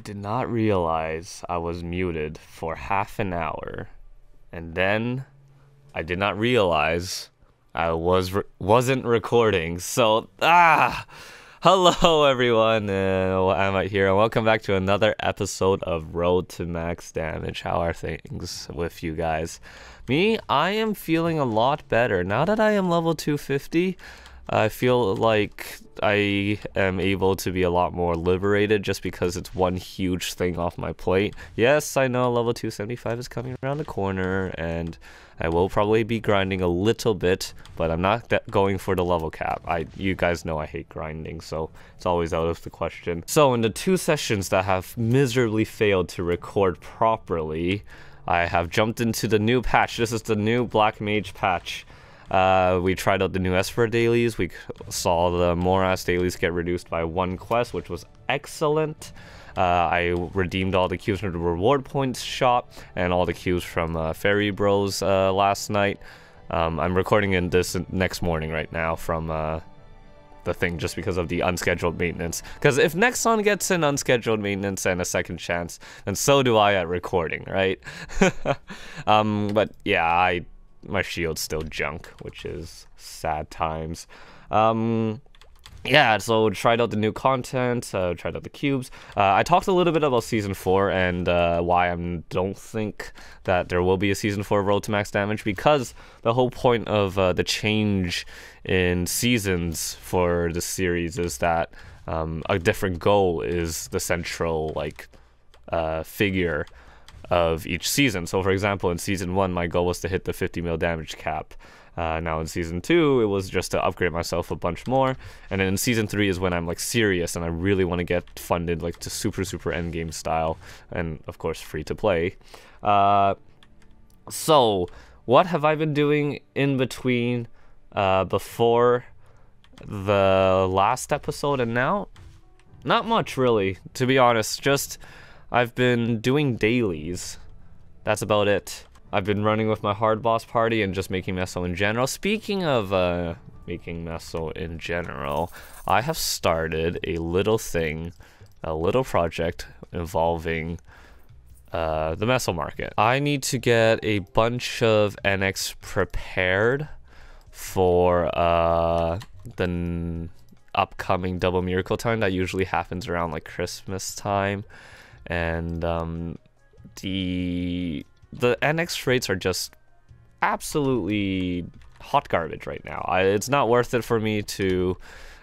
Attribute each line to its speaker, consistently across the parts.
Speaker 1: did not realize I was muted for half an hour, and then I did not realize I wasn't recording. So hello everyone, I'm right here, and welcome back to another episode of Road to Max Damage. How are things with you guys? Me, I am feeling a lot better now that I am level 250. I feel like I am able to be a lot more liberated just because it's one huge thing off my plate. Yes, I know level 275 is coming around the corner, and I will probably be grinding a little bit, but I'm not going for the level cap. You guys know I hate grinding, so it's always out of the question. So in the 2 sessions that have miserably failed to record properly, I have jumped into the new patch. This is the new Black Mage patch. We tried out the new Esper dailies. We saw the Morass dailies get reduced by 1 quest, which was excellent. I redeemed all the cubes from the reward points shop and all the cubes from Fairy Bros last night. I'm recording in this next morning right now from the thing just because of the unscheduled maintenance. Because if Nexon gets an unscheduled maintenance and a second chance, then so do I at recording, right? But yeah, my shield's still junk, which is sad times. Yeah, so tried out the new content, tried out the cubes. I talked a little bit about Season 4 and why I don't think that there will be a Season 4 Road to Max Damage, because the whole point of the change in seasons for the series is that a different goal is the central figure of each season. So for example, in Season 1 my goal was to hit the 50 mil damage cap. Now in Season 2 it was just to upgrade myself a bunch more, and then in Season 3 is when I'm serious and I really want to get funded to super endgame style, and of course free to play. So what have I been doing in between before the last episode and now? Not much really, to be honest. Just I've been doing dailies. That's about it. I've been running with my hard boss party and just making Meso in general. Speaking of making Meso in general, I have started a little thing, a little project involving the Meso market. I need to get a bunch of NX prepared for the upcoming double miracle time that usually happens around Christmas time. And the NX rates are just absolutely hot garbage right now. It's not worth it for me to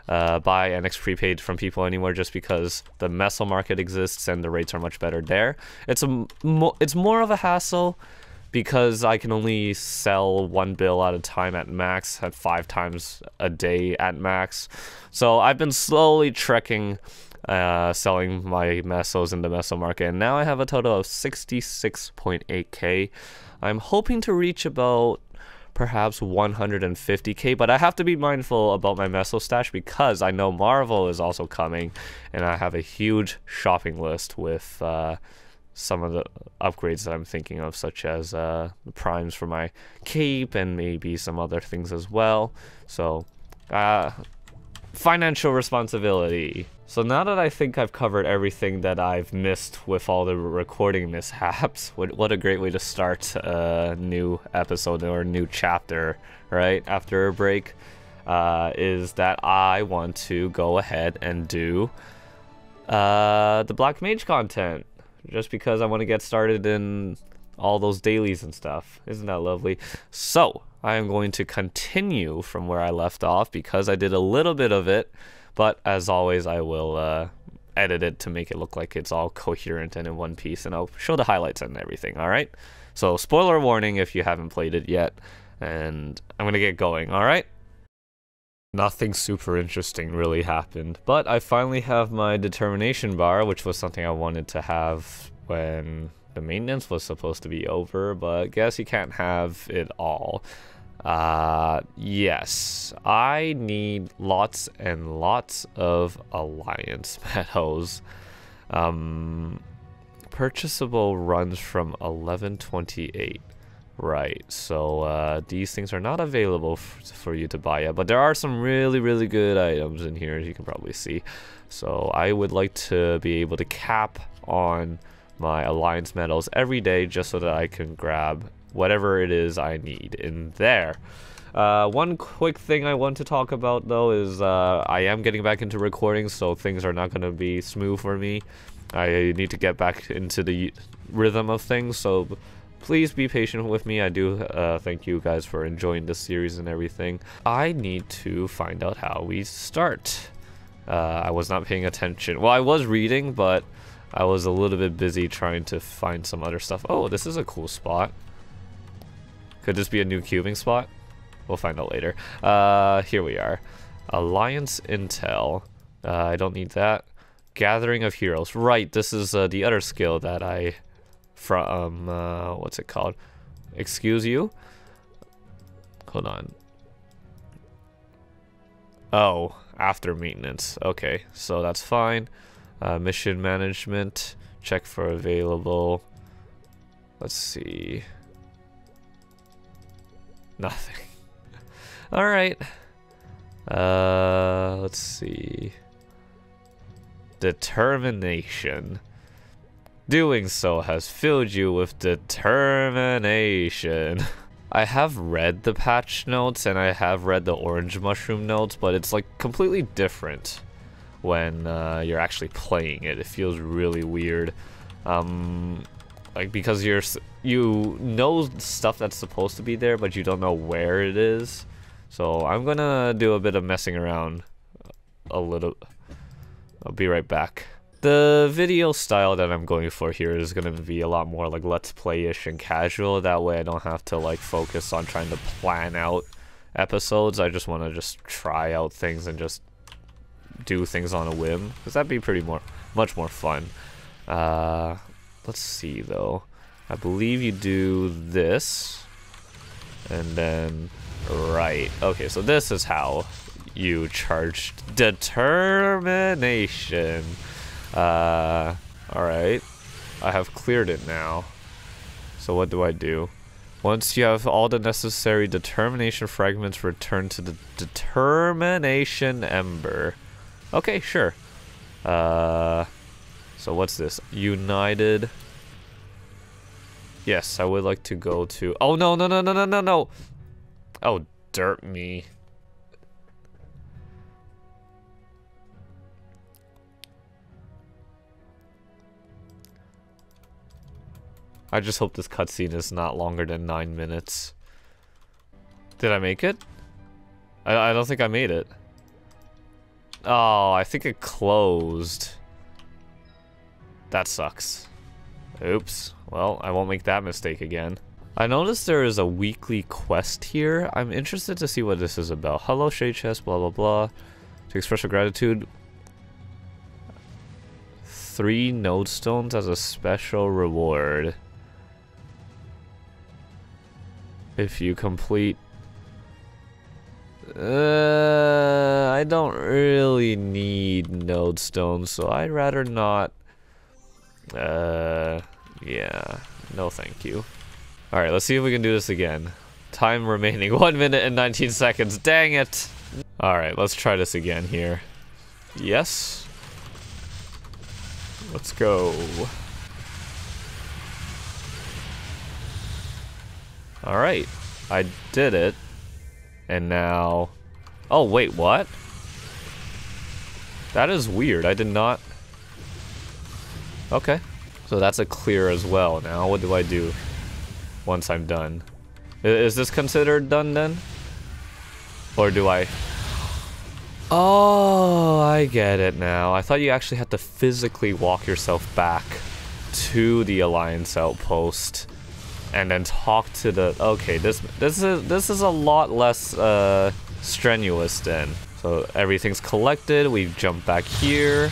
Speaker 1: buy NX prepaid from people anymore, just because the Meso market exists and the rates are much better there. It's more of a hassle because I can only sell 1 bill at a time at max, at 5 times a day at max. So I've been slowly trekking selling my Mesos in the Meso market, and now I have a total of 66.8k. I'm hoping to reach about perhaps 150k, but I have to be mindful about my Meso stash because I know Marvel is also coming, and I have a huge shopping list with some of the upgrades that I'm thinking of, such as the primes for my cape and maybe some other things as well. So financial responsibility. So now that I think I've covered everything that I've missed with all the recording mishaps, what a great way to start a new episode or a new chapter, right, after a break, is that I want to go ahead and do the Black Mage content, just because I want to get started in all those dailies and stuff. Isn't that lovely? So I am going to continue from where I left off because I did a little bit of it, but as always I will edit it to make it look like it's all coherent and in one piece, and I'll show the highlights and everything. Alright, so spoiler warning if you haven't played it yet, and I'm gonna get going. Alright, nothing super interesting really happened, but I finally have my determination bar, which was something I wanted to have when the maintenance was supposed to be over, but guess you can't have it all. Yes, I need lots and lots of alliance medals. Purchasable runs from 1128. Right, so these things are not available for you to buy yet, but there are some really good items in here, as you can probably see. So I would like to be able to cap on my alliance medals every day just so that I can grab whatever it is I need in there. One quick thing I want to talk about though is I am getting back into recording, so things are not going to be smooth for me. I need to get back into the rhythm of things, so please be patient with me. I do thank you guys for enjoying this series and everything. I need to find out how we start. I was not paying attention. Well, I was reading, but I was a little bit busy trying to find some other stuff. Oh, this is a cool spot. Could this be a new cubing spot? We'll find out later. Here we are. Alliance Intel. I don't need that. Gathering of Heroes. Right, this is the other skill that I... From, what's it called? Excuse you? Hold on. Oh, after maintenance. Okay, so that's fine. Mission management. Check for available. Let's see. Nothing. Alright. Let's see. Determination. Doing so has filled you with determination. I have read the patch notes and I have read the orange mushroom notes, but it's like completely different when you're actually playing it. It feels really weird. Like because you know stuff that's supposed to be there, but you don't know where it is. So I'm gonna do a bit of messing around a little. I'll be right back. The video style that I'm going for here is going to be a lot more like let's play-ish and casual. That way I don't have to like focus on trying to plan out episodes. I just want to just try out things and just do things on a whim, because that'd be much more fun. Let's see though. I believe you do this and then right. Okay, so this is how you charged determination. Alright. I have cleared it now. So what do I do? Once you have all the necessary determination fragments, return to the determination ember. Okay, sure. So what's this? United. Yes, I would like to go to... Oh, no. Oh, dirt me. I just hope this cutscene is not longer than 9 minutes. Did I make it? I don't think I made it. Oh, I think it closed. That sucks. Oops. Well, I won't make that mistake again. I noticed there is a weekly quest here. I'm interested to see what this is about. Hello, Shade Chest, blah, blah, blah. To express your gratitude. 3 node stones as a special reward. If you complete... I don't really need node stones, so I'd rather not... yeah, no thank you. Alright, let's see if we can do this again. Time remaining, 1 minute and 19 seconds, dang it! Alright, let's try this again here. Yes. Let's go. Alright, I did it. And now... Oh, wait, what? That is weird, I did not... Okay. So that's a clear as well. Now, what do I do once I'm done? Is this considered done then? Or do I... Oh, I get it now. I thought you actually had to physically walk yourself back to the Alliance outpost and then talk to the... Okay, this is a lot less strenuous then. So everything's collected. We jump back here.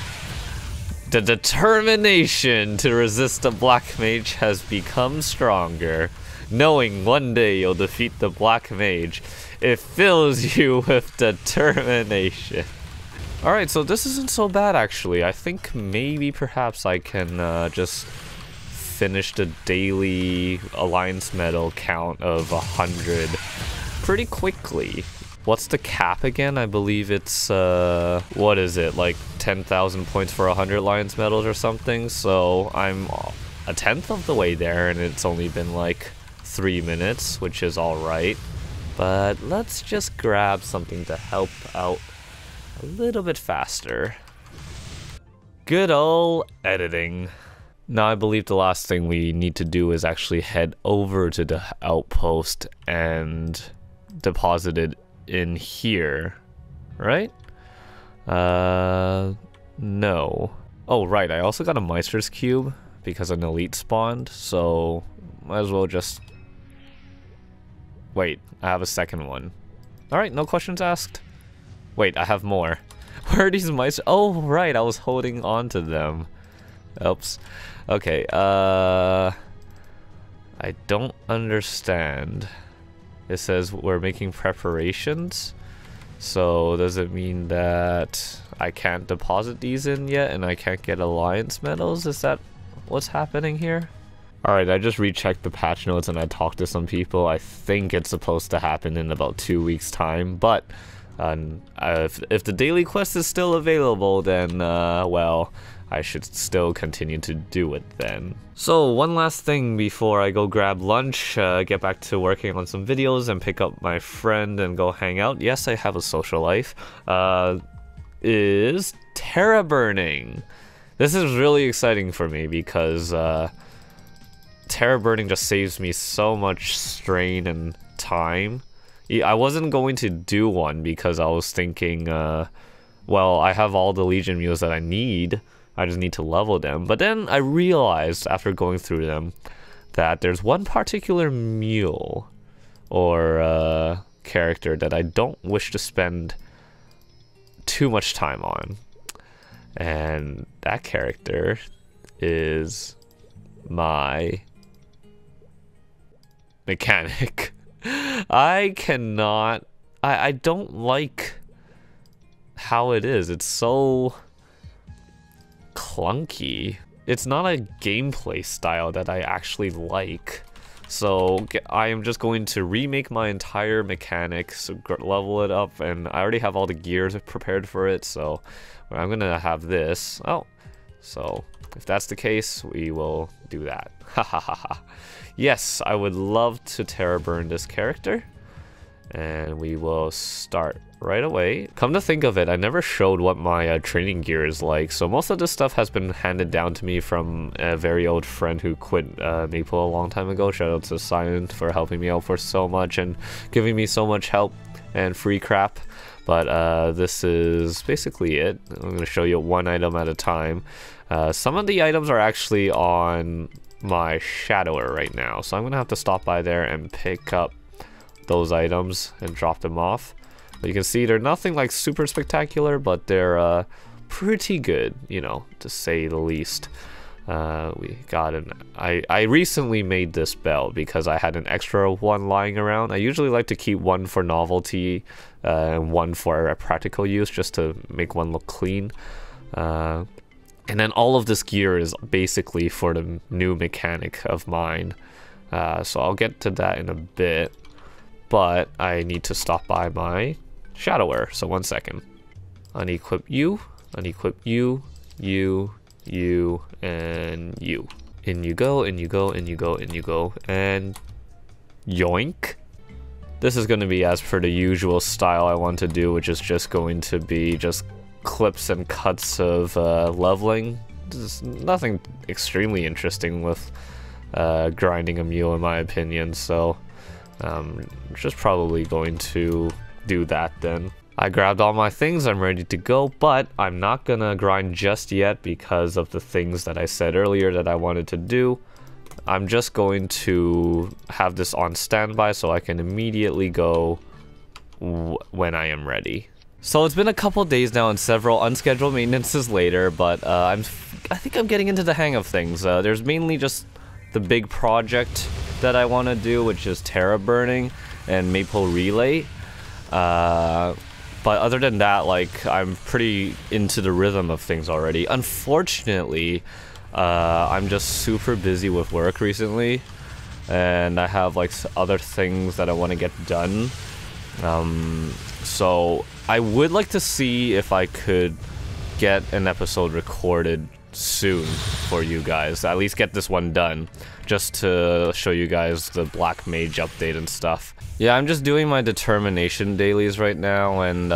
Speaker 1: The determination to resist the Black Mage has become stronger. Knowing one day you'll defeat the Black Mage, it fills you with determination. Alright, so this isn't so bad actually. I think maybe perhaps I can just finish the daily Alliance medal count of 100 pretty quickly. What's the cap again? I believe it's, what is it, like 10,000 points for 100 Lion's Medals or something? So I'm a tenth of the way there, and it's only been like 3 minutes, which is alright. But let's just grab something to help out a little bit faster. Good old editing. Now I believe the last thing we need to do is actually head over to the outpost and deposit it in here, right? No. Oh, right, I also got a Meister's Cube because an elite spawned, so might as well just... Wait, I have a second one. Alright, no questions asked. Wait, I have more. Where are these Meister? Oh, right, I was holding on to them. Oops. Okay, I don't understand. It says we're making preparations. So does it mean that I can't deposit these in yet and I can't get alliance medals? Is that what's happening here? Alright, I just rechecked the patch notes and I talked to some people. I think it's supposed to happen in about 2 weeks time, but if the daily quest is still available, then well, I should still continue to do it then. So one last thing before I go grab lunch, get back to working on some videos and pick up my friend and go hang out. Yes, I have a social life. Is Tera Burning. This is really exciting for me because Tera Burning just saves me so much strain and time. I wasn't going to do one because I was thinking, well, I have all the Legion mules that I need. I just need to level them. But then I realized after going through them that there's one particular mule or character that I don't wish to spend too much time on. And that character is my mechanic. I cannot... I don't like how it is. It's so clunky. It's not a gameplay style that I actually like. So I am just going to remake my entire mechanics, level it up, and I already have all the gears prepared for it, so I'm gonna have this. Oh, so if that's the case, we will do that. Ha ha ha ha. Yes, I would love to Tera Burn this character, and we will start right away. Come to think of it, I never showed what my training gear is like, so most of this stuff has been handed down to me from a very old friend who quit Maple a long time ago. Shout out to Simon for helping me out for so much and giving me so much help and free crap. But this is basically it. I'm going to show you one item at a time. Some of the items are actually on my Shadower right now, so I'm going to have to stop by there and pick up those items and drop them off. But you can see they're nothing like super spectacular, but they're pretty good, you know, to say the least. We got an... I recently made this belt because I had an extra one lying around. I usually like to keep one for novelty and one for a practical use just to make one look clean. And then all of this gear is basically for the new mechanic of mine. So I'll get to that in a bit. But I need to stop by my Shadower, so 1 second. Unequip you, unequip you, you, and you. In you go, in you go, in you go, in you go, and yoink. This is going to be as per the usual style I want to do, which is just going to be just clips and cuts of leveling. There's nothing extremely interesting with grinding a mule in my opinion, so just probably going to do that then. I grabbed all my things, I'm ready to go, but I'm not gonna grind just yet because of the things that I said earlier that I wanted to do. I'm just going to have this on standby so I can immediately go when I am ready. So it's been a couple days now and several unscheduled maintenances later, but I think I'm getting into the hang of things. There's mainly just the big project that I want to do, which is Tera Burning and Maple Relay. But other than that, like, I'm pretty into the rhythm of things already. Unfortunately, I'm just super busy with work recently, and I have like other things that I want to get done. So I would like to see if I could get an episode recorded soon for you guys. At least get this one done, just to show you guys the Black Mage update and stuff. Yeah, I'm just doing my determination dailies right now, and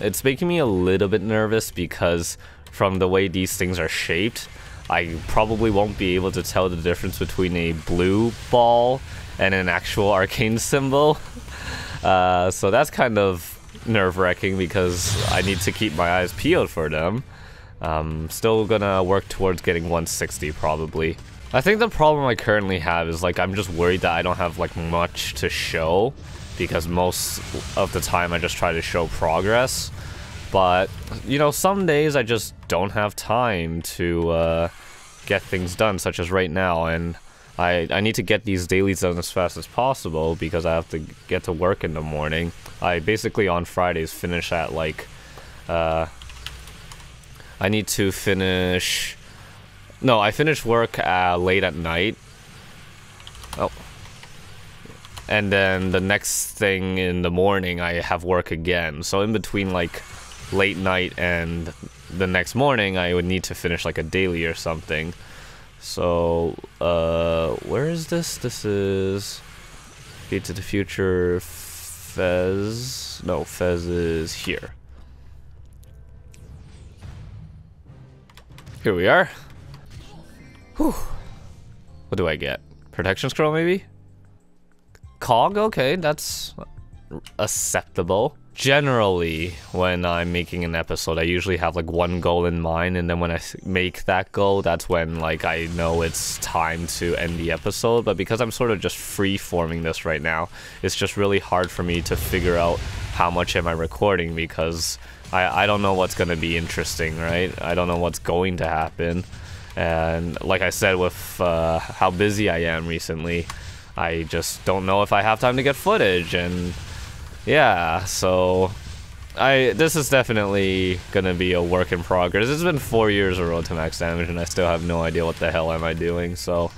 Speaker 1: it's making me a little bit nervous because from the way these things are shaped, I probably won't be able to tell the difference between a blue ball and an actual arcane symbol. So that's kind of nerve-wracking because I need to keep my eyes peeled for them. Still gonna work towards getting 160 probably. I think the problem I currently have is like I'm just worried that I don't have like much to show because most of the time I just try to show progress. But, you know, some days I just don't have time to get things done, such as right now, and I need to get these dailies done as fast as possible because I have to get to work in the morning. I basically on Fridays finish at like, I need to finish, no, I finish work late at night. Oh. And then the next thing in the morning I have work again. So in between like late night and the next morning I would need to finish like a daily or something. So where is this? This is Gate to the Future. Fez, no, Fez is here. Here we are. Whew. What do I get? Protection scroll maybe? Cog, okay, that's acceptable. Generally, when I'm making an episode, I usually have like one goal in mind, and then when I make that goal, that's when like I know it's time to end the episode. But because I'm sort of just free-forming this right now, it's just really hard for me to figure out how much am I recording because I don't know what's going to be interesting, right? I don't know what's going to happen. And like I said, with how busy I am recently, I just don't know if I have time to get footage. And yeah, so this is definitely gonna be a work in progress. It's been 4 years of Road to Max Damage and I still have no idea what the hell am I doing. So,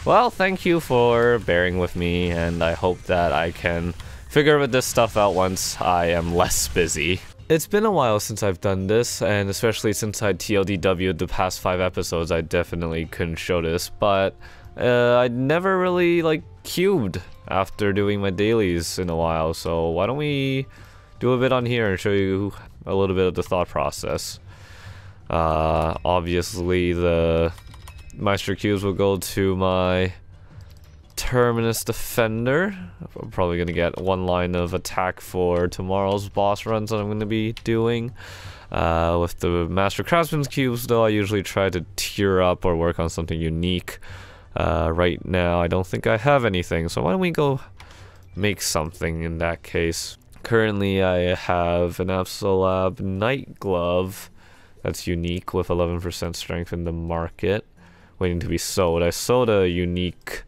Speaker 1: well, thank you for bearing with me, and I hope that I can figure this stuff out once I am less busy. It's been a while since I've done this, and especially since I TLDW'd the past 5 episodes, I definitely couldn't show this, but I never really like cubed after doing my dailies in a while, so why don't we do a bit on here and show you a little bit of the thought process. Obviously the Meister cubes will go to my Terminus Defender. I'm probably gonna get one line of attack for tomorrow's boss runs that I'm gonna be doing. With the Master Craftsman's cubes though, I usually try to tier up or work on something unique. Right now I don't think I have anything, so why don't we go make something in that case. Currently I have an Absolab Night Glove that's unique with 11% strength in the market, waiting to be sold. I sold a unique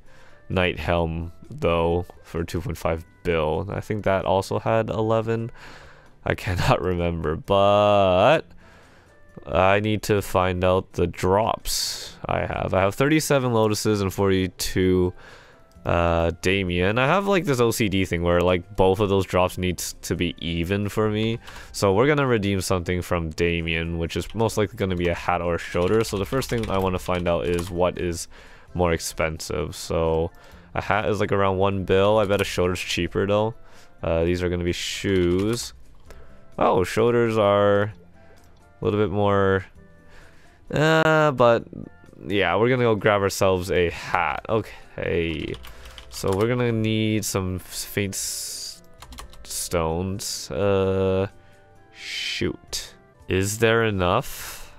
Speaker 1: Night Helm though for 2.5 bill. I think that also had 11. I cannot remember, but I need to find out the drops I have. I have 37 Lotuses and 42 Damien. I have like this OCD thing where like both of those drops needs to be even for me. So we're gonna redeem something from Damien, which is most likely gonna be a hat or a shoulder. So the first thing I want to find out is what is more expensive. So a hat is like around 1 bill. I bet a shoulder's cheaper though. These are gonna be shoes. Oh, shoulders are a little bit more, but yeah, we're gonna go grab ourselves a hat. Okay, so we're gonna need some faint stones. Shoot, is there enough?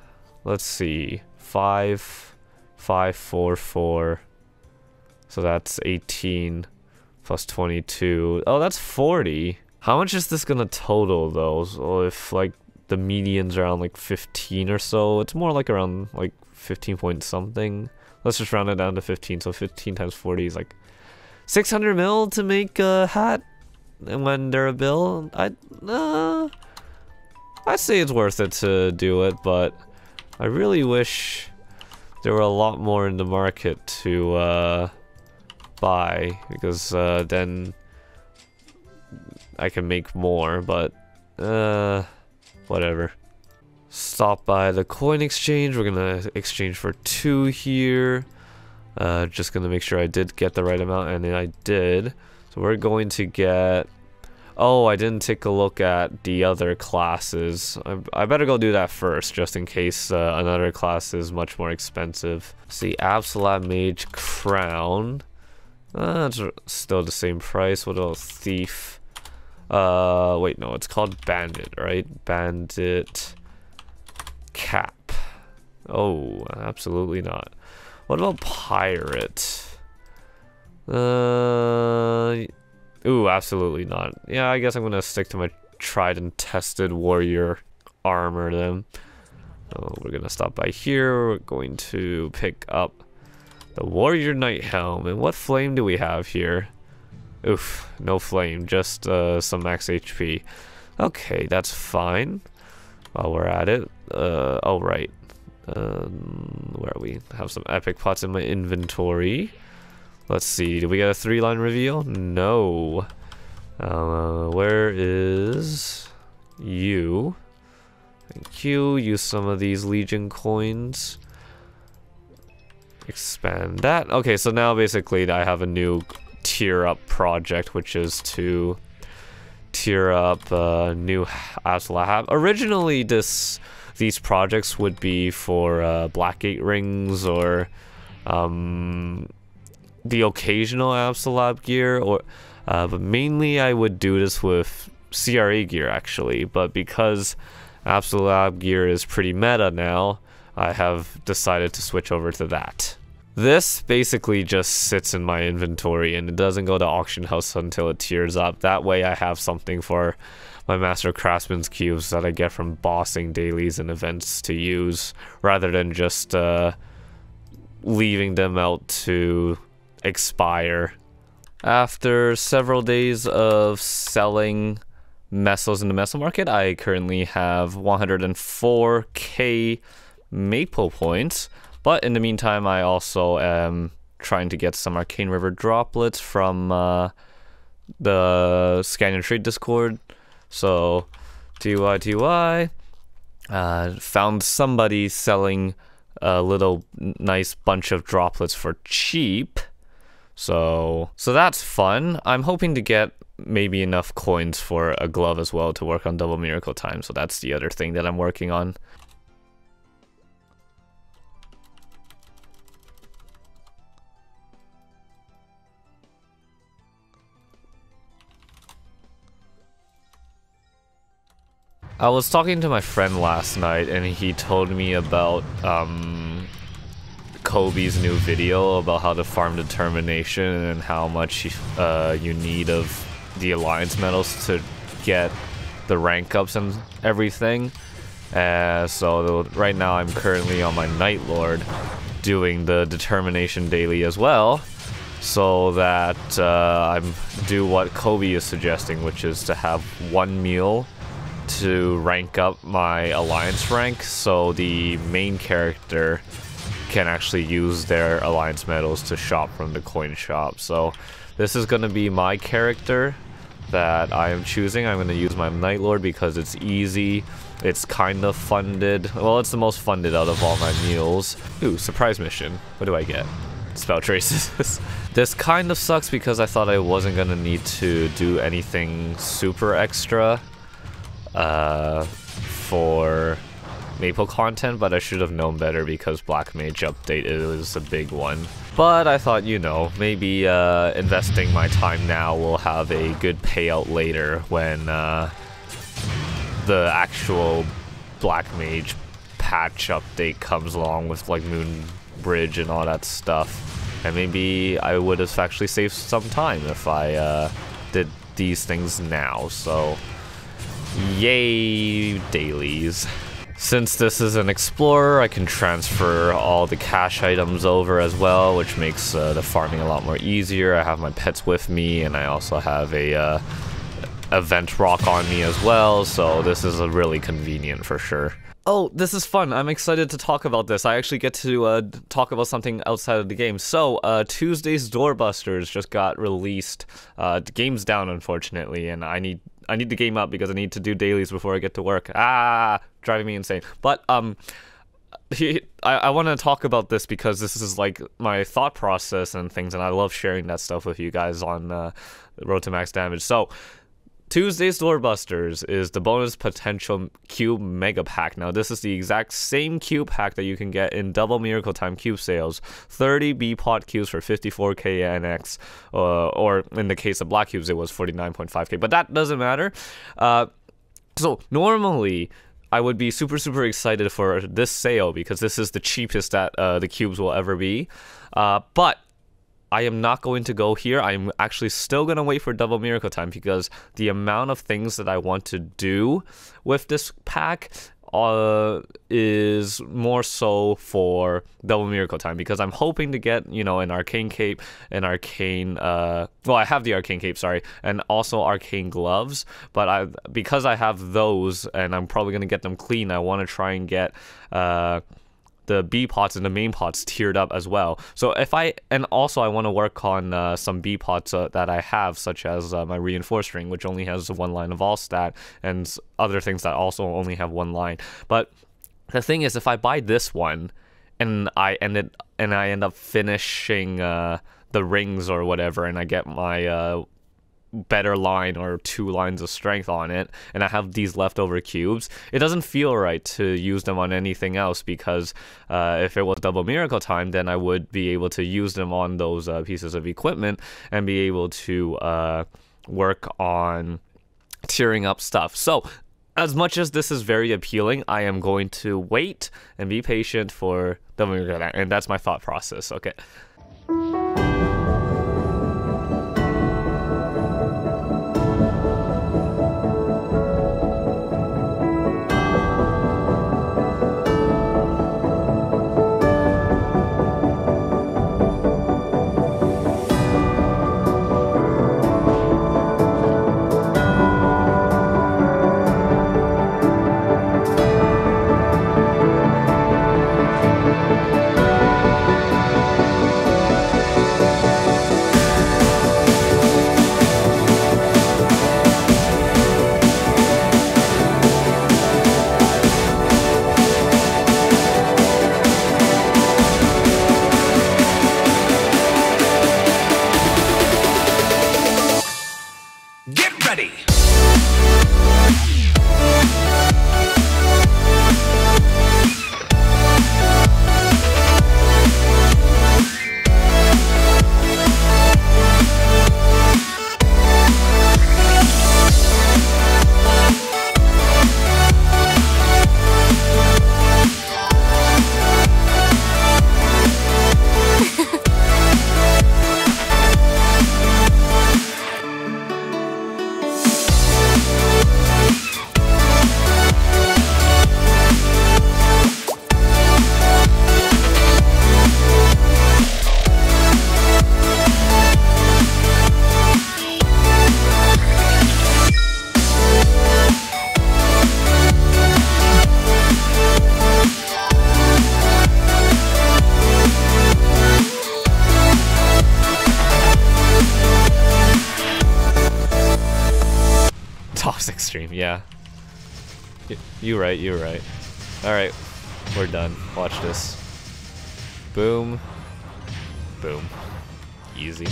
Speaker 1: Let's see. 5, 5, 4, 4. So that's 18 plus 22. Oh, that's 40. How much is this gonna total though? So if like the median's around like 15 or so, it's more like around like 15 point something. Let's just round it down to 15. So 15 times 40 is like 600 mil to make a hat. And when they're a bill, I'd say it's worth it to do it, but I really wish there were a lot more in the market to buy, because then I can make more, but whatever. Stop by the coin exchange. We're gonna exchange for 2 here. Just gonna make sure I did get the right amount, and then I did. So we're going to get... Oh, I didn't take a look at the other classes. I better go do that first, just in case another class is much more expensive. See, Absolute Mage Crown. It's still the same price. What else? Thief. Wait, no, it's called Bandit, right? Bandit Cap. Oh, absolutely not. What about Pirate? Ooh, absolutely not. Yeah, I guess I'm gonna stick to my tried and tested warrior armor then. Oh, we're gonna stop by here. We're going to pick up the warrior knight helm. And what flame do we have here? Oof, no flame, just some max HP. Okay, that's fine. While we're at it, oh right. Where are we? Have some epic pots in my inventory. Let's see, did we get a 3-line reveal? No. Where is you? Thank you. Use some of these Legion coins. Expand that. Okay, so now basically I have a new tier up project, which is to tier up new Absolute. Originally, these projects would be for Blackgate rings or the occasional Absolute gear, or but mainly I would do this with CRA gear actually. But because Absolute gear is pretty meta now, I have decided to switch over to that. This basically just sits in my inventory and it doesn't go to auction house until it tiers up. That way I have something for my Master Craftsman's cubes that I get from bossing dailies and events to use, rather than just leaving them out to expire. After several days of selling Mesos in the Meso market, I currently have 104k maple points. But in the meantime, I also am trying to get some Arcane River droplets from the Scan and Trade Discord. So, TY, found somebody selling a little nice bunch of droplets for cheap. So that's fun. I'm hoping to get maybe enough coins for a glove as well to work on Double Miracle Time. So that's the other thing that I'm working on. I was talking to my friend last night and he told me about Kobe's new video about how to farm determination and how much you need of the alliance medals to get the rank ups and everything. So right now I'm currently on my Night Lord doing the determination daily as well, so that I do what Kobe is suggesting, which is to have 1 meal to rank up my alliance rank, so the main character can actually use their alliance medals to shop from the coin shop. So this is going to be my character that I am choosing. I'm going to use my Night Lord because it's easy, it's kind of funded. Well, it's the most funded out of all my meals. Ooh, surprise mission. What do I get? Spell traces. This kind of sucks because I thought I wasn't going to need to do anything super extra for maple content, but I should have known better because Black Mage update is a big one. But I thought, you know, maybe investing my time now will have a good payout later when the actual Black Mage patch update comes along with like Moon Bridge and all that stuff. And maybe I would have actually saved some time if I did these things now. So yay, dailies. Since this is an explorer, I can transfer all the cash items over as well, which makes the farming a lot more easier. I have my pets with me, and I also have a event rock on me as well, so this is really convenient for sure. Oh, this is fun. I'm excited to talk about this. I actually get to talk about something outside of the game. So, Tuesday's Doorbusters just got released. The game's down, unfortunately, and I need the game up because I need to do dailies before I get to work. Driving me insane. But I want to talk about this because this is like my thought process and things, and I love sharing that stuff with you guys on Road to Max Damage. So, Tuesday's Doorbusters is the bonus potential cube mega pack. Now, this is the exact same cube pack that you can get in Double Miracle Time cube sales. 30 B-Pot cubes for 54k NX, or in the case of black cubes, it was 49.5k. But that doesn't matter. So normally, I would be super excited for this sale because this is the cheapest that the cubes will ever be. But I am not going to go here. I'm actually still going to wait for Double Miracle Time because the amount of things that I want to do with this pack is more so for Double Miracle Time because I'm hoping to get, you know, an Arcane Cape, an Arcane, well, I have the Arcane Cape, sorry, and also Arcane Gloves, but because I have those and I'm probably going to get them clean, I want to try and get, the B pots and the main pots tiered up as well. So also I want to work on some B pots that I have, such as my reinforced ring, which only has one line of all stat, and other things that also only have one line. But the thing is, if I buy this one and I end up finishing the rings or whatever, and I get my better line or 2 lines of strength on it, and I have these leftover cubes, it doesn't feel right to use them on anything else because if it was Double Miracle Time, then I would be able to use them on those pieces of equipment and be able to work on tearing up stuff. So as much as this is very appealing, I am going to wait and be patient for Double Miracle Time, and that's my thought process. Okay. Toxic stream, yeah. You're right. Alright, we're done. Watch this. Boom. Boom. Easy.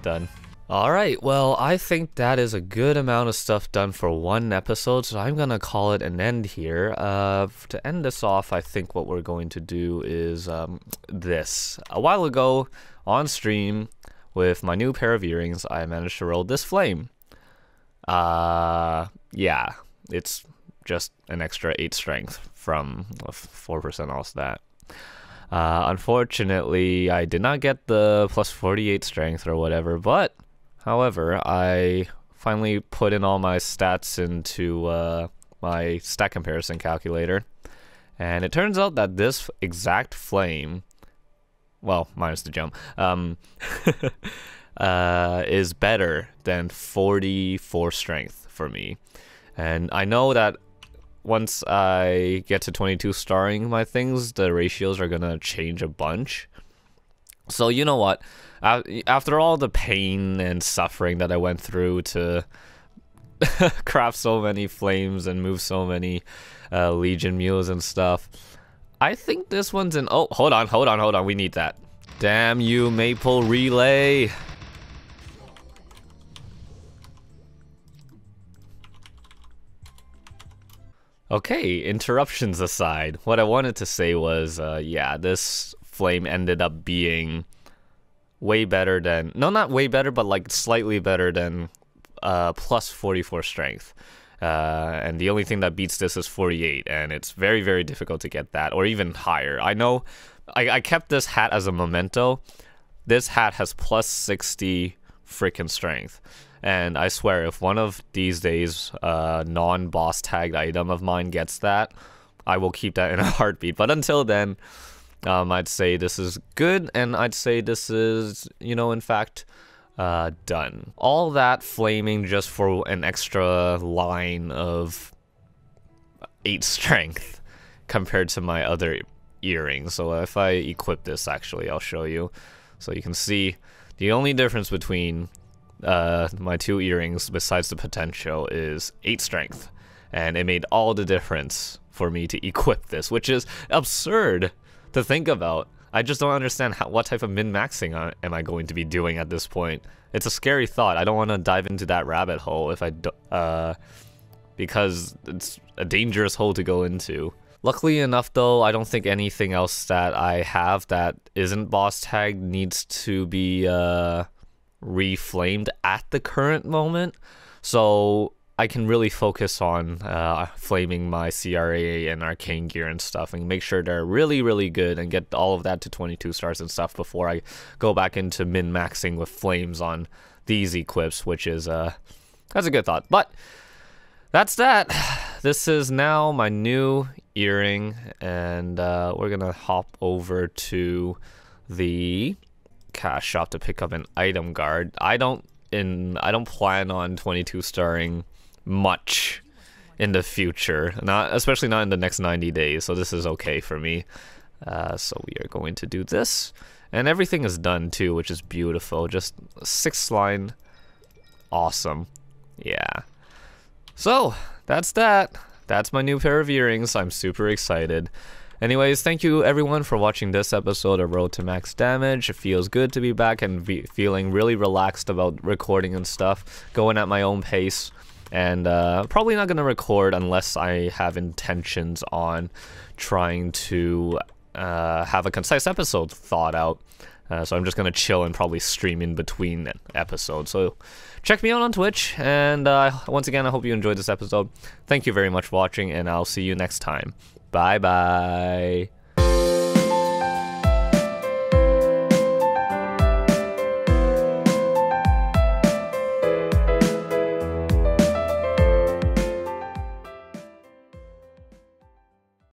Speaker 1: Done. Alright, well, I think that is a good amount of stuff done for one episode, so I'm gonna call it an end here. To end this off, I think what we're going to do is this. A while ago, on stream, with my new pair of earrings, I managed to roll this flame. Yeah, it's just an extra 8 strength from 4% all stat. Unfortunately, I did not get the plus 48 strength or whatever, but however, I finally put in all my stats into my stat comparison calculator, and it turns out that this exact flame, well, minus the jump, is better than 44 strength for me. And I know that once I get to 22 starring my things, the ratios are gonna change a bunch. So you know what? After all the pain and suffering that I went through to craft so many flames and move so many Legion mules and stuff, I think this one's in... Oh, hold on. We need that. Damn you, Maple Relay. Okay, interruptions aside, what I wanted to say was, yeah, this flame ended up being way better than... No, not way better, but like slightly better than plus 44 strength. And the only thing that beats this is 48, and it's very, very difficult to get that, or even higher. I know I kept this hat as a memento. This hat has plus 60 freaking strength. And I swear, if one of these days non-boss tagged item of mine gets that, I will keep that in a heartbeat. But until then, I'd say this is good, and I'd say this is, you know, in fact... done. All that flaming just for an extra line of 8 strength compared to my other earrings. So if I equip this, actually, I'll show you. So you can see the only difference between my 2 earrings besides the potential is 8 strength. And it made all the difference for me to equip this, which is absurd to think about. I just don't understand what type of min-maxing am I going to be doing at this point. It's a scary thought. I don't want to dive into that rabbit hole if I because it's a dangerous hole to go into. Luckily enough, though, I don't think anything else that I have that isn't boss tagged needs to be reflamed at the current moment. So I can really focus on flaming my CRA and arcane gear and stuff and make sure they're really, really good and get all of that to 22 stars and stuff before I go back into min-maxing with flames on these equips, which is, that's a good thought. But that's that. This is now my new earring, and we're gonna hop over to the cash shop to pick up an item guard. I don't plan on 22 starring much in the future, especially not in the next 90 days, so this is okay for me. So we are going to do this, and everything is done too, which is beautiful. Just 6 line, awesome. Yeah, so that's my new pair of earrings. I'm super excited. Anyways, thank you everyone for watching this episode of Road to Max Damage. It feels good to be back and feeling really relaxed about recording and stuff, going at my own pace. And probably not going to record unless I have intentions on trying to have a concise episode thought out. So I'm just going to chill and probably stream in between episodes. So check me out on Twitch. And once again, I hope you enjoyed this episode. Thank you very much for watching, and I'll see you next time. Bye-bye.